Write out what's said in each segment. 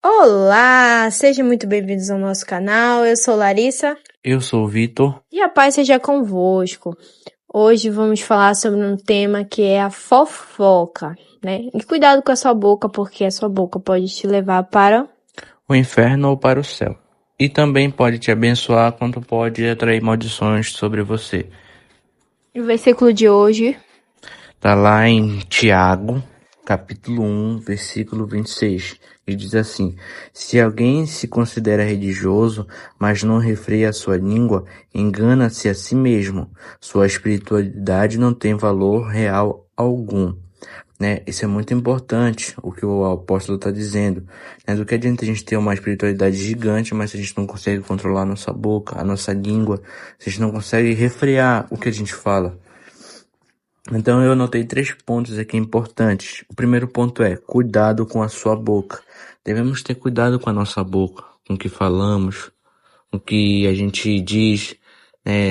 Olá, sejam muito bem-vindos ao nosso canal. Eu sou Larissa Eu sou o Vitor. e a paz seja convosco. Hoje vamos falar sobre um tema que é a fofoca, né? E cuidado com a sua boca, porque a sua boca pode te levar para O inferno ou para o céu. E também pode te abençoar quanto pode atrair maldições sobre você. o versículo de hoje. Tá lá em Tiago, capítulo 1, versículo 26. E diz assim: Se alguém se considera religioso, mas não refreia a sua língua, engana-se a si mesmo. Sua espiritualidade não tem valor real algum. Isso é muito importante, o que o apóstolo está dizendo. Do que adianta a gente ter uma espiritualidade gigante, mas se a gente não consegue controlar a nossa boca, a nossa língua, se a gente não consegue refrear o que a gente fala. Então eu anotei 3 pontos aqui importantes. O primeiro ponto é cuidado com a sua boca. Devemos ter cuidado com a nossa boca, com o que falamos, com o que a gente diz,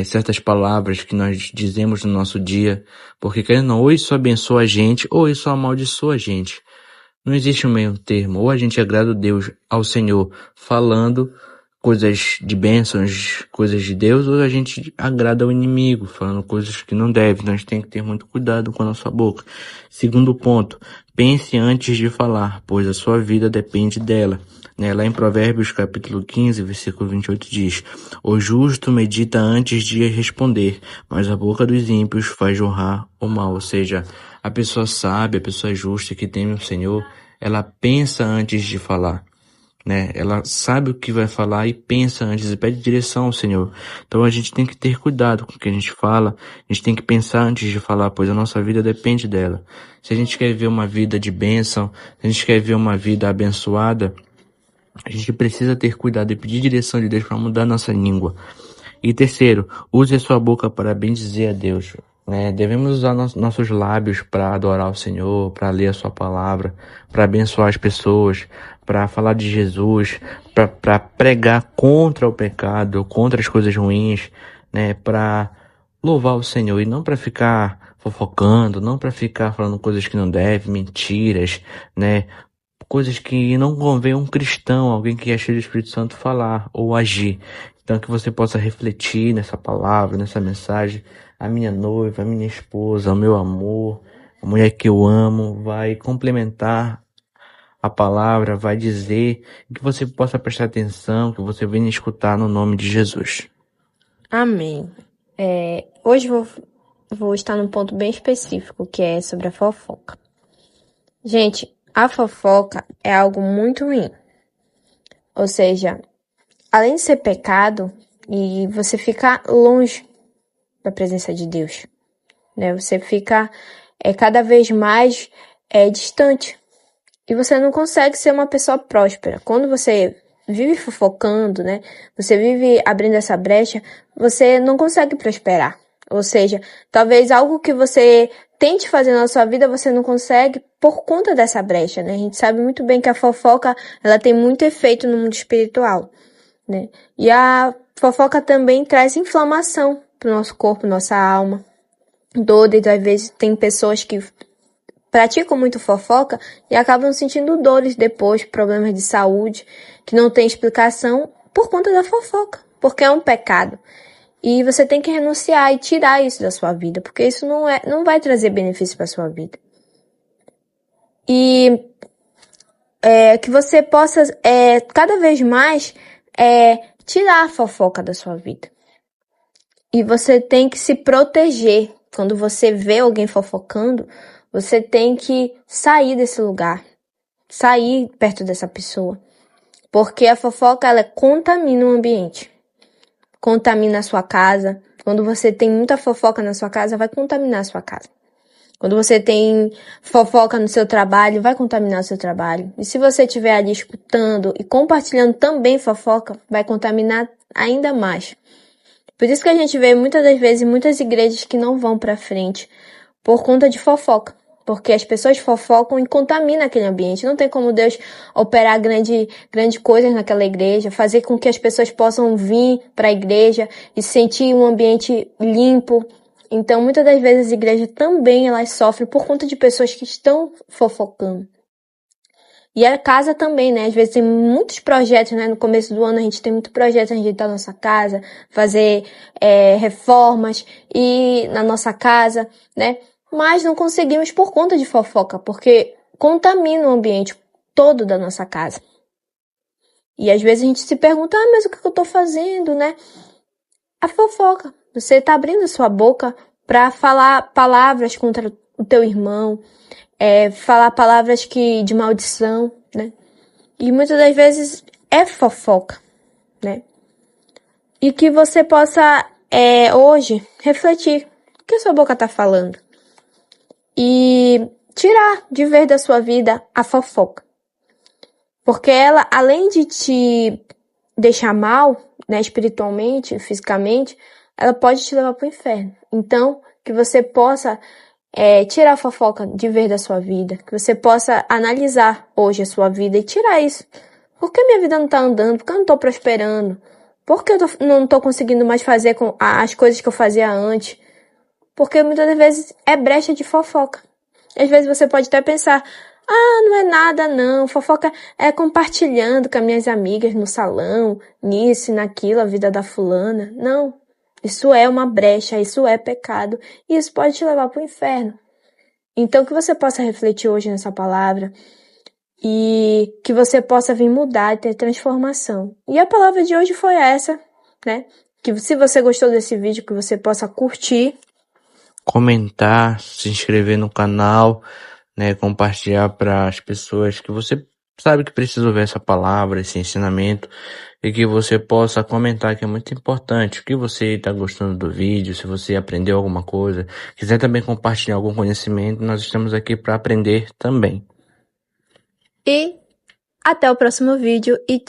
certas palavras que nós dizemos no nosso dia, porque querendo ou não, ou isso abençoa a gente, ou isso amaldiçoa a gente. Não existe um meio termo, ou a gente agrada a Deus, ao Senhor, falando coisas de bênçãos, coisas de Deus, ou a gente agrada ao inimigo, falando coisas que não deve. Então a gente tem que ter muito cuidado com a nossa boca. Segundo ponto, pense antes de falar, pois a sua vida depende dela. Lá em Provérbios capítulo 15, versículo 28 diz: O justo medita antes de responder, mas a boca dos ímpios faz jorrar o mal. Ou seja, a pessoa sábia, a pessoa justa que teme o Senhor, ela pensa antes de falar. Ela sabe o que vai falar e pensa antes e pede direção ao Senhor. Então a gente tem que ter cuidado com o que a gente fala, a gente tem que pensar antes de falar, pois a nossa vida depende dela. Se a gente quer ver uma vida de bênção, se a gente quer ver uma vida abençoada, a gente precisa ter cuidado e pedir direção de Deus para mudar nossa língua. E terceiro, use a sua boca para bendizer a Deus. Devemos usar nossos lábios para adorar o Senhor, para ler a sua palavra, para abençoar as pessoas, para falar de Jesus, para pregar contra o pecado, contra as coisas ruins, para louvar o Senhor e não para ficar fofocando, não para ficar falando coisas que não deve, mentiras, coisas que não convém a um cristão, alguém que é cheio do Espírito Santo falar ou agir. Então que você possa refletir nessa palavra, nessa mensagem. A minha noiva, a minha esposa, o meu amor, a mulher que eu amo, vai complementar a palavra, vai dizer, que você possa prestar atenção, que você venha escutar no nome de Jesus. Amém. Hoje vou estar num ponto bem específico, que é sobre a fofoca. Gente, a fofoca é algo muito ruim. Ou seja, além de ser pecado, e você fica longe da presença de Deus, Você fica cada vez mais distante. E você não consegue ser uma pessoa próspera. Quando você vive fofocando, Você vive abrindo essa brecha, você não consegue prosperar. Ou seja, talvez algo que você tente fazer na sua vida, você não consegue por conta dessa brecha, A gente sabe muito bem que a fofoca, ela tem muito efeito no mundo espiritual, E a fofoca também traz inflamação pro nosso corpo, nossa alma. Dores, às vezes tem pessoas que praticam muito fofoca e acabam sentindo dores depois, problemas de saúde, que não tem explicação por conta da fofoca, porque é um pecado. E você tem que renunciar e tirar isso da sua vida, porque isso não vai trazer benefício para sua vida. E que você possa cada vez mais tirar a fofoca da sua vida. E você tem que se proteger. Quando você vê alguém fofocando, você tem que sair desse lugar, sair perto dessa pessoa. Porque a fofoca, ela contamina o ambiente, contamina a sua casa. Quando você tem muita fofoca na sua casa, vai contaminar a sua casa. Quando você tem fofoca no seu trabalho, vai contaminar o seu trabalho. E se você estiver ali escutando e compartilhando também fofoca, vai contaminar ainda mais. Por isso que a gente vê muitas das vezes muitas igrejas que não vão para frente por conta de fofoca. Porque as pessoas fofocam e contaminam aquele ambiente. Não tem como Deus operar grande coisas naquela igreja, fazer com que as pessoas possam vir para a igreja e sentir um ambiente limpo. Então, muitas das vezes as igrejas também elas sofrem por conta de pessoas que estão fofocando. E a casa também, né? Às vezes tem muitos projetos, né? No começo do ano a gente tem muito projeto de ajeitar a nossa casa, fazer reformas e na nossa casa, né? Mas não conseguimos por conta de fofoca, porque contamina o ambiente todo da nossa casa. E às vezes a gente se pergunta, mas o que eu tô fazendo, né? A fofoca. Você tá abrindo sua boca para falar palavras contra o teu irmão, falar palavras de maldição, né? E muitas das vezes é fofoca, né? E que você possa hoje refletir o que a sua boca tá falando e tirar de vez da sua vida a fofoca. Porque ela, além de te deixar mal, né, espiritualmente, fisicamente, ela pode te levar para o inferno. Então, que você possa tirar a fofoca de vez da sua vida, que você possa analisar hoje a sua vida e tirar isso. Por que minha vida não tá andando? Por que eu não tô prosperando? Por que eu não tô conseguindo mais fazer as coisas que eu fazia antes? Porque muitas das vezes é brecha de fofoca. Às vezes você pode até pensar, não é nada não, fofoca é compartilhando com as minhas amigas no salão, nisso e naquilo, a vida da fulana. Não, isso é uma brecha, isso é pecado e isso pode te levar para o inferno. Então que você possa refletir hoje nessa palavra e que você possa vir mudar e ter transformação. E a palavra de hoje foi essa, né? Que se você gostou desse vídeo, que você possa curtir, comentar, se inscrever no canal, né, compartilhar para as pessoas que você sabe que precisa ouvir essa palavra, esse ensinamento, e que você possa comentar, que é muito importante, o que você está gostando do vídeo, se você aprendeu alguma coisa, quiser também compartilhar algum conhecimento, nós estamos aqui para aprender também. E até o próximo vídeo e